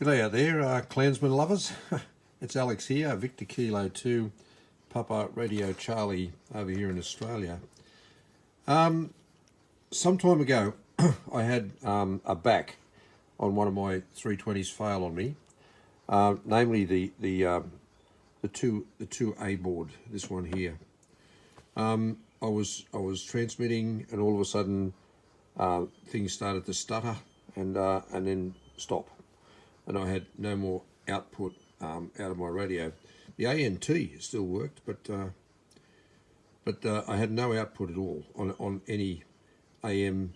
G'day out there, Clansman lovers. It's Alex here, VK2PRC A Radio Charlie over here in Australia. Some time ago, I had a back on one of my 320s fail on me, namely the 2A board. This one here. I was transmitting, and all of a sudden, things started to stutter and then stop. And I had no more output out of my radio. The ANT still worked, but I had no output at all on any AM,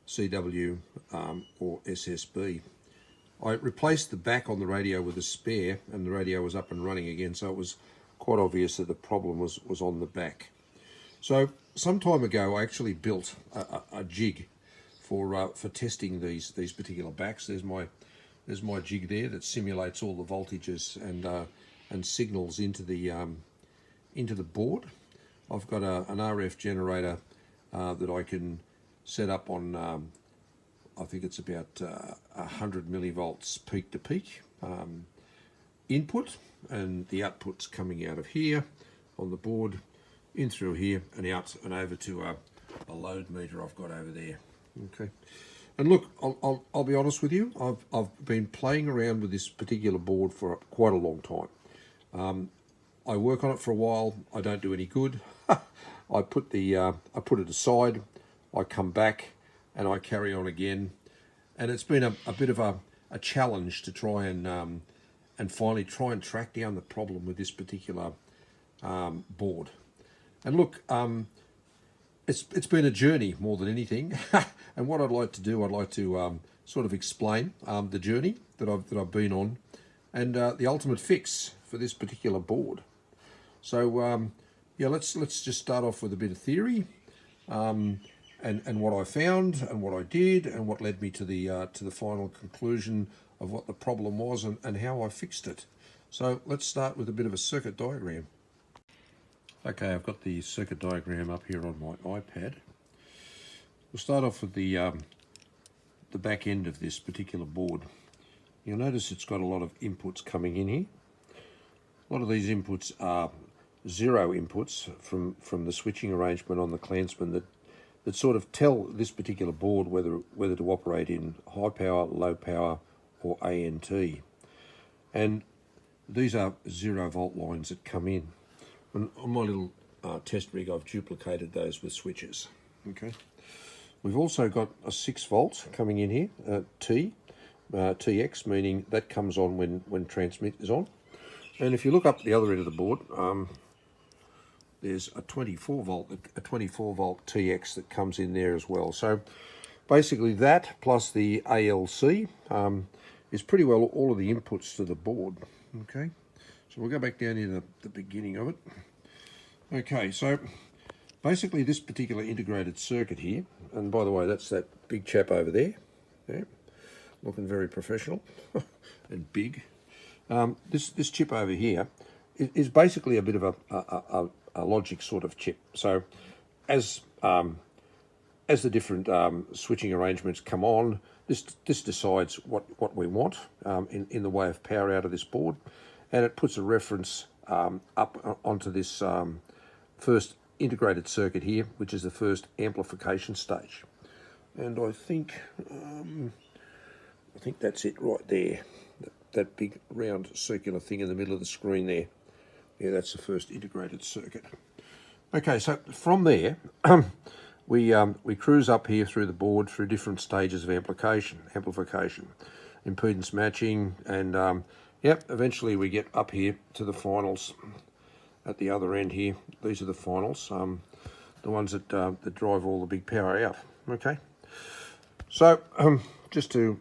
CW, or SSB. I replaced the back on the radio with a spare, and the radio was up and running again, so it was quite obvious that the problem was on the back. So some time ago, I actually built a jig for testing these particular backs. There's my jig there that simulates all the voltages and signals into the board. I've got an RF generator that I can set up on. I think it's about 100 millivolts peak to peak input, and the output's coming out of here on the board, in through here and out and over to a load meter I've got over there. Okay. And look, I'll be honest with you, I've been playing around with this particular board for quite a long time. I work on it for a while, I don't do any good. I put it aside, I come back and I carry on again. And it's been a bit of a challenge to try and finally try and track down the problem with this particular board. And look, it's been a journey more than anything. And what I'd like to do, I'd like to sort of explain the journey that I've been on, and the ultimate fix for this particular board. So yeah, let's just start off with a bit of theory, and what I found and what I did and what led me to the final conclusion of what the problem was and how I fixed it. So let's start with a bit of a circuit diagram. Okay, I've got the circuit diagram up here on my iPad. We'll start off with the back end of this particular board. You'll notice it's got a lot of inputs coming in here. A lot of these inputs are zero inputs from the switching arrangement on the Clansman that sort of tell this particular board whether to operate in high power, low power, or ANT. And these are 0 volt lines that come in. On my little test rig, I've duplicated those with switches. Okay. We've also got a 6 volts coming in here, TX, meaning that comes on when transmit is on. And if you look up the other end of the board, there's a 24 volt TX that comes in there as well. So basically that plus the ALC is pretty well all of the inputs to the board. Okay. So we'll go back down to the beginning of it. Okay, so basically this particular integrated circuit here, and by the way, that's that big chap over there, yeah, looking very professional and big. This chip over here is basically a bit of a logic sort of chip. So as the different switching arrangements come on, this decides what we want in the way of power out of this board, and it puts a reference up onto this first integrated circuit here, which is the first amplification stage. And I think that's it right there. That big round circular thing in the middle of the screen there. Yeah, that's the first integrated circuit. Okay, so from there, we cruise up here through the board through different stages of amplification, impedance matching, and yep, eventually we get up here to the finals at the other end here. These are the finals, the ones that drive all the big power out. Okay, so just to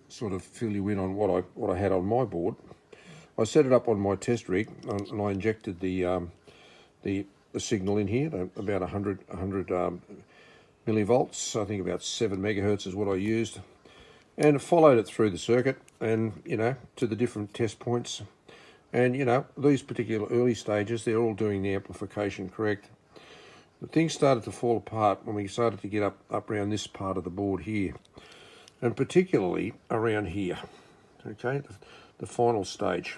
sort of fill you in on what I had on my board, I set it up on my test rig and I injected the signal in here, about 100 millivolts. I think about 7 megahertz is what I used, and followed it through the circuit and, you know, to the different test points. And, you know, these particular early stages, they're all doing the amplification correct. But things started to fall apart when we started to get up around this part of the board here, and particularly around here. okay, the final stage.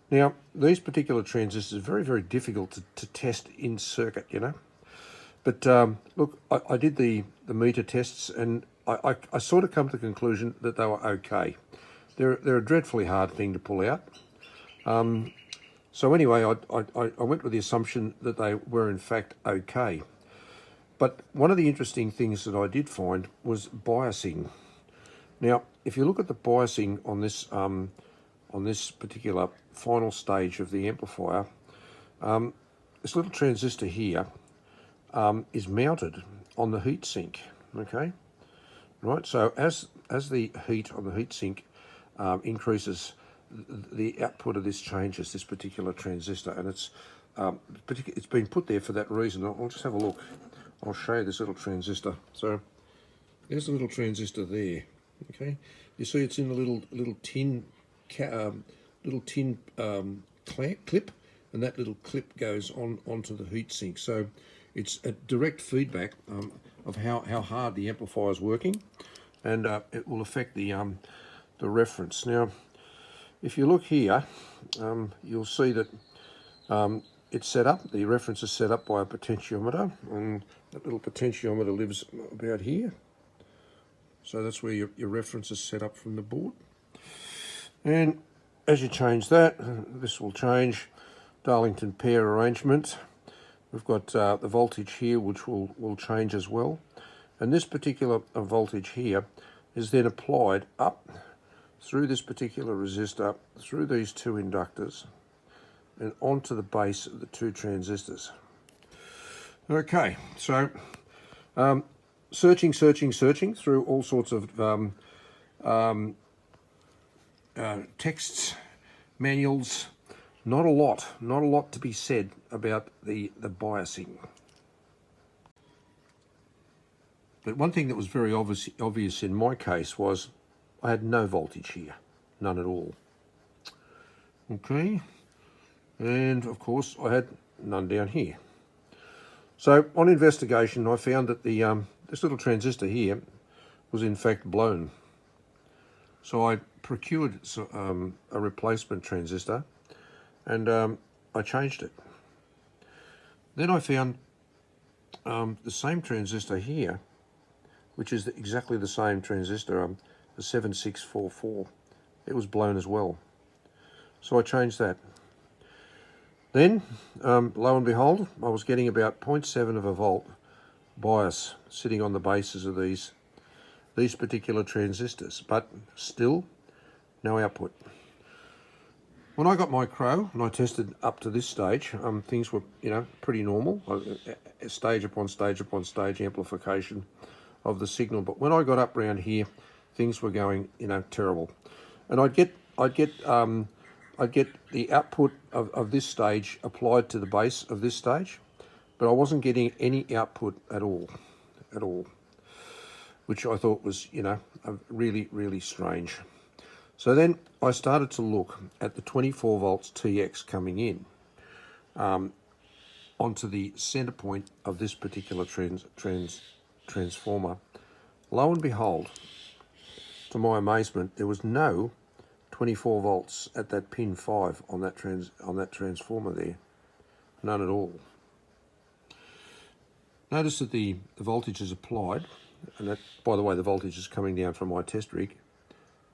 Now, these particular transistors are very, very difficult to test in circuit, you know. But look, I did the meter tests, and I sort of come to the conclusion that they were okay. They're a dreadfully hard thing to pull out. So anyway, I went with the assumption that they were in fact okay. But one of the interesting things that I did find was biasing. Now, if you look at the biasing on this particular final stage of the amplifier, this little transistor here is mounted on the heatsink. Okay, right. So as the heat on the heatsink increases, the output of this changes. This particular transistor, and it's been put there for that reason. I'll just have a look. I'll show you this little transistor. So there's the little transistor there. Okay, you see it's in a little tin clip, and that little clip goes onto the heatsink. So it's a direct feedback of how hard the amplifier is working, and it will affect the reference. Now, if you look here, you'll see that it's set up. The reference is set up by a potentiometer, and that little potentiometer lives about here. So that's where your reference is set up from the board. And as you change that, this will change. Darlington pair arrangement. We've got the voltage here, which will change as well. And this particular voltage here is then applied up through this particular resistor, through these two inductors, and onto the base of the two transistors. Okay, so searching through all sorts of texts, manuals. Not a lot to be said about the biasing. But one thing that was very obvious in my case was I had no voltage here, none at all. Okay, and of course I had none down here. So on investigation, I found that this little transistor here was in fact blown. So I procured a replacement transistor, and I changed it. Then I found the same transistor here, which is exactly the same transistor, the 7644. It was blown as well. So I changed that. Then, lo and behold, I was getting about 0.7 of a volt bias sitting on the bases of these particular transistors, but still no output. When I got my Crow and I tested up to this stage, things were, pretty normal. Stage upon stage upon stage amplification of the signal. But when I got up around here, things were going, terrible. And I'd get the output of this stage applied to the base of this stage, but I wasn't getting any output at all, which I thought was, really, really strange. So then I started to look at the 24 volts TX coming in onto the center point of this particular transformer. Lo and behold, to my amazement, there was no 24 volts at that pin 5 on that transformer there, none at all. Notice that the voltage is applied, and that, by the way, the voltage is coming down from my test rig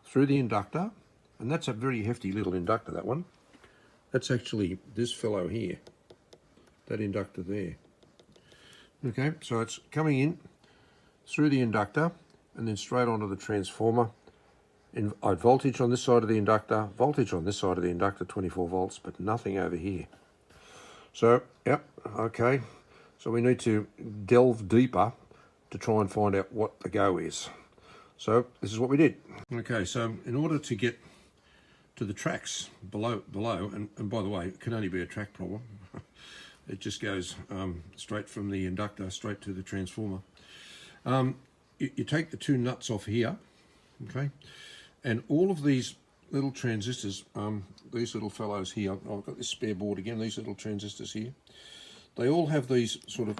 through the inductor, and that's a very hefty little inductor, that one. That's actually this fellow here, that inductor there. Okay, so it's coming in through the inductor and then straight onto the transformer. And I had voltage on this side of the inductor, voltage on this side of the inductor, 24 volts, but nothing over here. So, yep, okay. So we need to delve deeper to try and find out what the go is. So this is what we did. Okay, so in order to get to the tracks below, and by the way, it can only be a track problem. It just goes straight from the inductor straight to the transformer. You take the two nuts off here, okay, and all of these little transistors, these little fellows here, I've got this spare board again, these little transistors here, they all have these sort of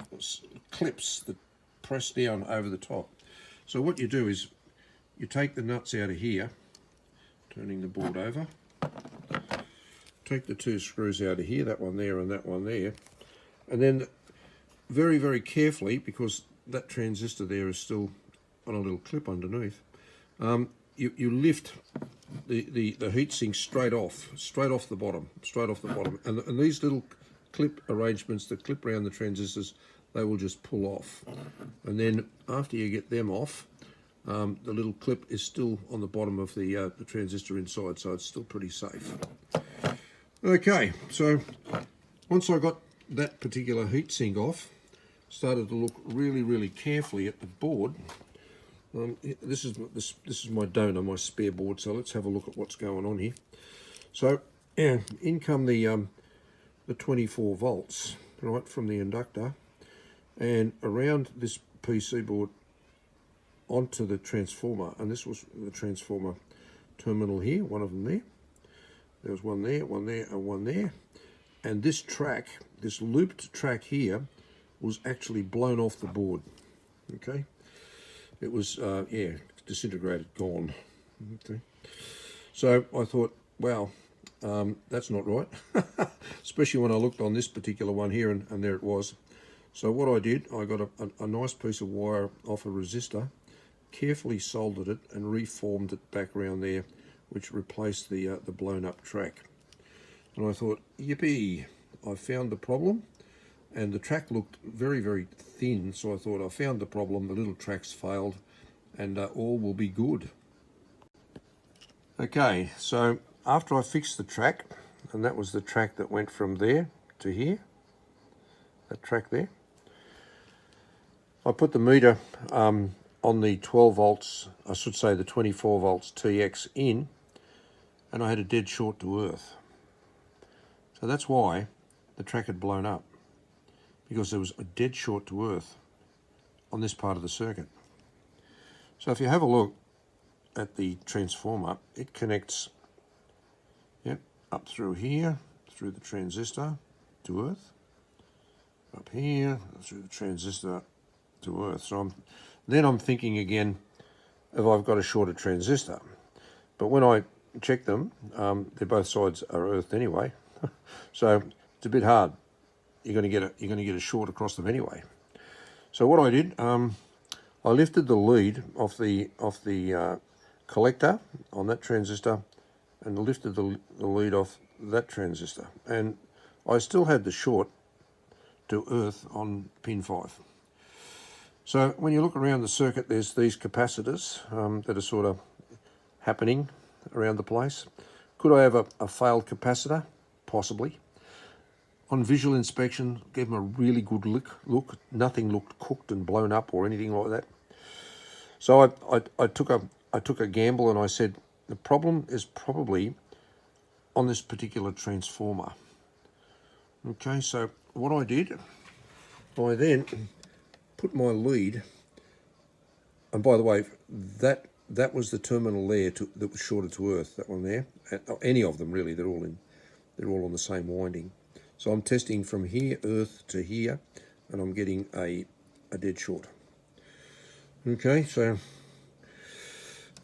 clips that press down over the top. So what you do is you take the nuts out of here, turning the board over. Take the two screws out of here, that one there and that one there, and then very, very carefully, because that transistor there is still on a little clip underneath, you lift the heatsink straight off the bottom, and these little clip arrangements that clip around the transistors, they will just pull off. And then after you get them off, the little clip is still on the bottom of the transistor inside, so it's still pretty safe. Okay, so once I got that particular heatsink off, started to look really, really carefully at the board. This is my donor, my spare board, so let's have a look at what's going on here. So, yeah, in come the 24 volts, right, from the inductor, and around this PC board onto the transformer, and this was the transformer terminal here, one of them there. There was one there, and one there. And this track, this looped track here, was actually blown off the board. Okay, it was yeah, disintegrated, gone. Okay, so I thought, wow, that's not right, especially when I looked on this particular one here, and there it was. So what I did, I got a nice piece of wire off a resistor, carefully soldered it and reformed it back around there, which replaced the blown up track. And I thought, yippee, I found the problem. And the track looked very, very thin, so I thought, I found the problem, the little tracks failed, and all will be good. Okay, so after I fixed the track, and that was the track that went from there to here, that track there, I put the meter on the 12 volts, I should say the 24 volts TX in, and I had a dead short to earth. So that's why the track had blown up, because there was a dead short to earth on this part of the circuit. So if you have a look at the transformer, it connects, yep, up through here, through the transistor to earth, up here, through the transistor to earth. So I'm thinking again, if I've got a shorted transistor, but when I check them, they're both sides are earthed anyway, so it's a bit hard. You're going to get a short across them anyway. So what I did, I lifted the lead off the collector on that transistor, and lifted the lead off that transistor, and I still had the short to earth on pin 5. So when you look around the circuit, there's these capacitors that are sort of happening around the place. Could I have a failed capacitor? Possibly. On visual inspection, gave them a really good look. Nothing looked cooked and blown up or anything like that. So I took a gamble, and I said, the problem is probably on this particular transformer. Okay, so what I did, I then put my lead, and by the way, that was the terminal there that was shorted to earth, that one there. Any of them really, they're all on the same winding. So I'm testing from here, earth, to here, and I'm getting a dead short. Okay, so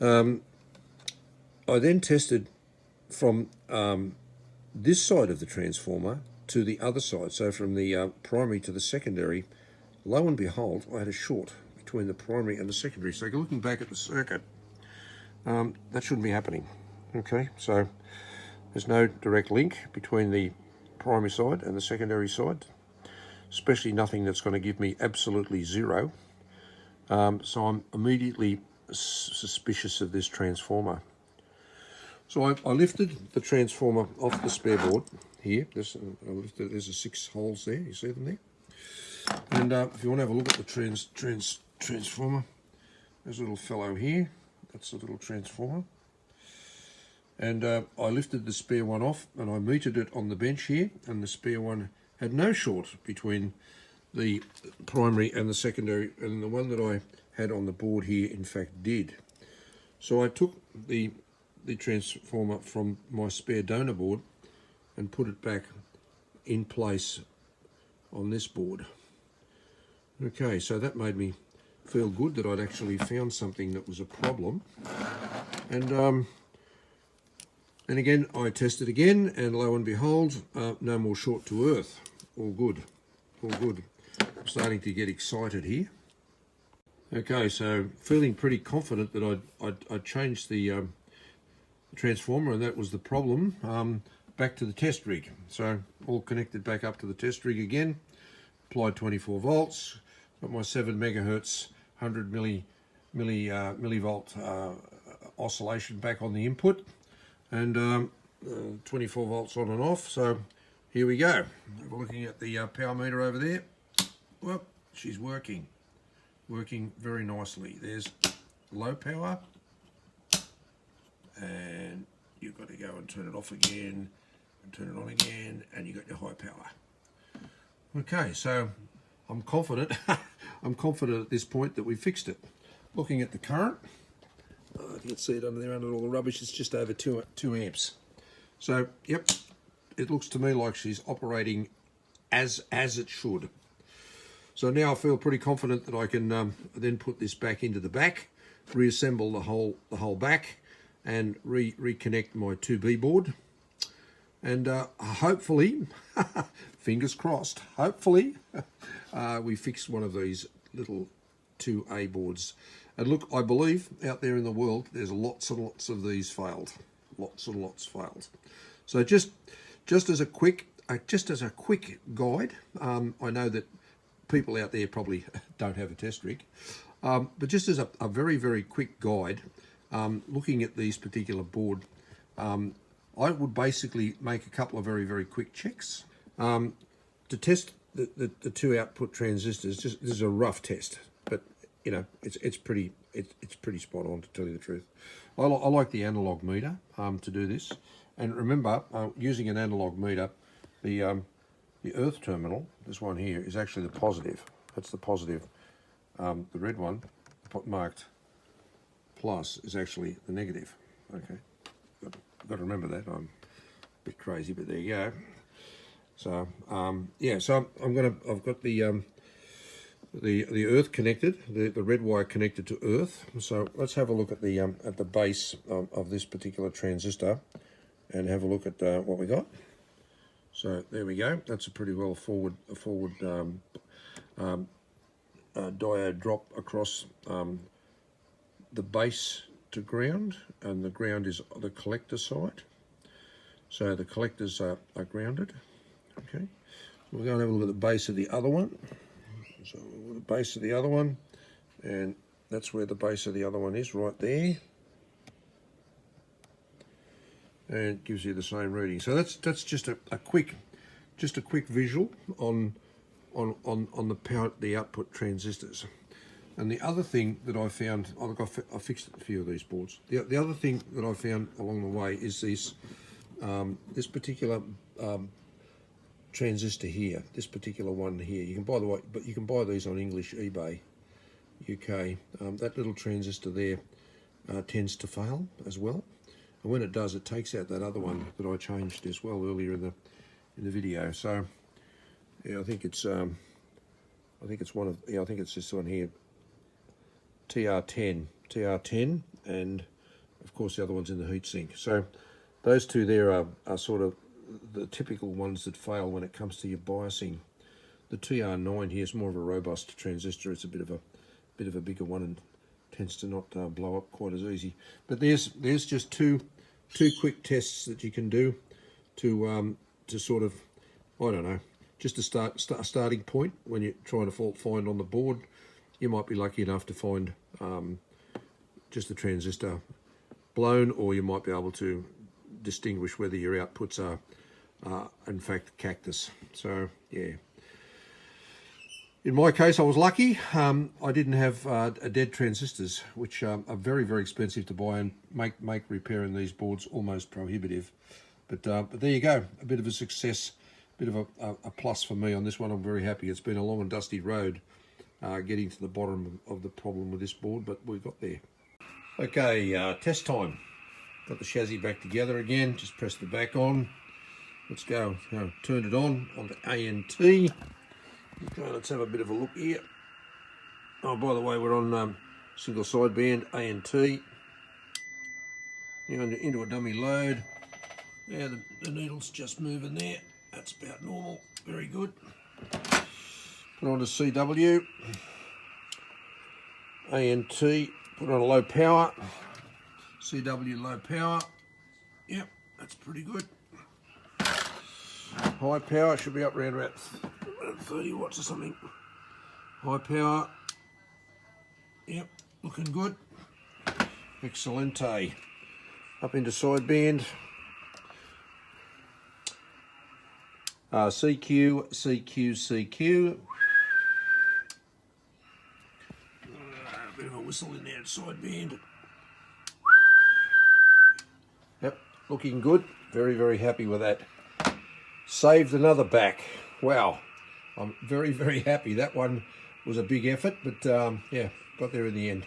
I then tested from this side of the transformer to the other side, so from the primary to the secondary. Lo and behold, I had a short between the primary and the secondary. So looking back at the circuit, that shouldn't be happening. Okay, so there's no direct link between the primary side and the secondary side, especially nothing that's going to give me absolutely zero. So I'm immediately suspicious of this transformer. So I lifted the transformer off the spare board here. There's 6 holes there, you see them there? And if you want to have a look at the transformer, there's a little fellow here. That's a little transformer. And I lifted the spare one off, and I metered it on the bench here, and the spare one had no short between the primary and the secondary, and the one that I had on the board here in fact did. So I took the transformer from my spare donor board and put it back in place on this board. Okay, so that made me feel good that I'd actually found something that was a problem. And And again, I tested again, and lo and behold, no more short to earth. All good, all good. I'm starting to get excited here. Okay, so feeling pretty confident that I'd changed the transformer, and that was the problem. Back to the test rig. So all connected back up to the test rig again. Applied 24 volts. Got my 7 megahertz, 100 millivolt oscillation back on the input, and 24 volts on and off. So here we go. We're looking at the power meter over there. Well, she's working very nicely. There's low power, and you've got to go and turn it off again and turn it on again, and you've got your high power. Okay, so I'm confident I'm confident at this point that we fixed it. Looking at the current, you can see it under there under all the rubbish, it's just over 2 amps. So yep, it looks to me like she's operating as it should. So now I feel pretty confident that I can then put this back into the back, reassemble the whole back, and reconnect my 2B board, and hopefully, fingers crossed, hopefully we fix one of these little 2A boards. And look, I believe out there in the world there's lots and lots of these failed, lots and lots failed. So just as a quick guide, I know that people out there probably don't have a test rig, but just as a very quick guide, looking at these particular board, I would basically make a couple of very quick checks to test the 2 output transistors. Just this is a rough test, but you know it's pretty spot on, to tell you the truth. I like the analog meter to do this, and remember, using an analog meter, the earth terminal, this one here, is actually the positive. That's the positive. The red one marked plus is actually the negative. Okay, got to remember that. I'm a bit crazy, but there you go. So yeah, so I've got the earth connected, the red wire connected to earth. So let's have a look at the base of this particular transistor, and have a look at what we got. So there we go. That's a pretty well forward diode drop across the base to ground, and the ground is the collector side. So the collectors are grounded. Okay, we'll go and have a look at the base of the other one. So the base of the other one, and that's where the base of the other one is, right there. And it gives you the same reading. So that's just a quick visual on the output transistors. And the other thing that I found, I fixed a few of these boards. The other thing that I found along the way is this particular transistor here, this particular one here. You can buy these on English eBay, UK. That little transistor there tends to fail as well, and when it does, it takes out that other one that I changed as well earlier in the video. So yeah, I think it's one of, yeah, I think it's this one here, TR10, and of course the other one's in the heatsink. So those two there are sort of the typical ones that fail when it comes to your biasing. The TR9 here is more of a robust transistor. It's a bit of a bigger one and tends to not blow up quite as easy. But there's just two quick tests that you can do to sort of, I don't know, just a starting point when you're trying to fault find on the board. You might be lucky enough to find just the transistor blown, or you might be able to distinguish whether your outputs are in fact cactus. So yeah, in my case I was lucky. I didn't have dead transistors, which are very expensive to buy, and make repairing these boards almost prohibitive. But there you go, a bit of a success, a bit of a plus for me on this one. I'm very happy. It's been a long and dusty road getting to the bottom of the problem with this board, but we got there. Okay, test time. Got the chassis back together again. Just press the back on. Let's go. Turn it on the ANT. Okay, let's have a bit of a look here. Oh, by the way, we're on single sideband ANT. Now into a dummy load. Yeah, the needle's just moving there. That's about normal. Very good. Put on to CW. ANT, put on a low power. CW low power. Yep, that's pretty good. High power should be up around about 30 watts or something. High power. Yep, looking good. Excelente. Up into sideband. CQ, CQ, CQ. A bit of a whistle in there at sideband. Yep, looking good. Very, very happy with that. Saved another back. Wow, I'm very, very happy. That one was a big effort, but yeah, got there in the end.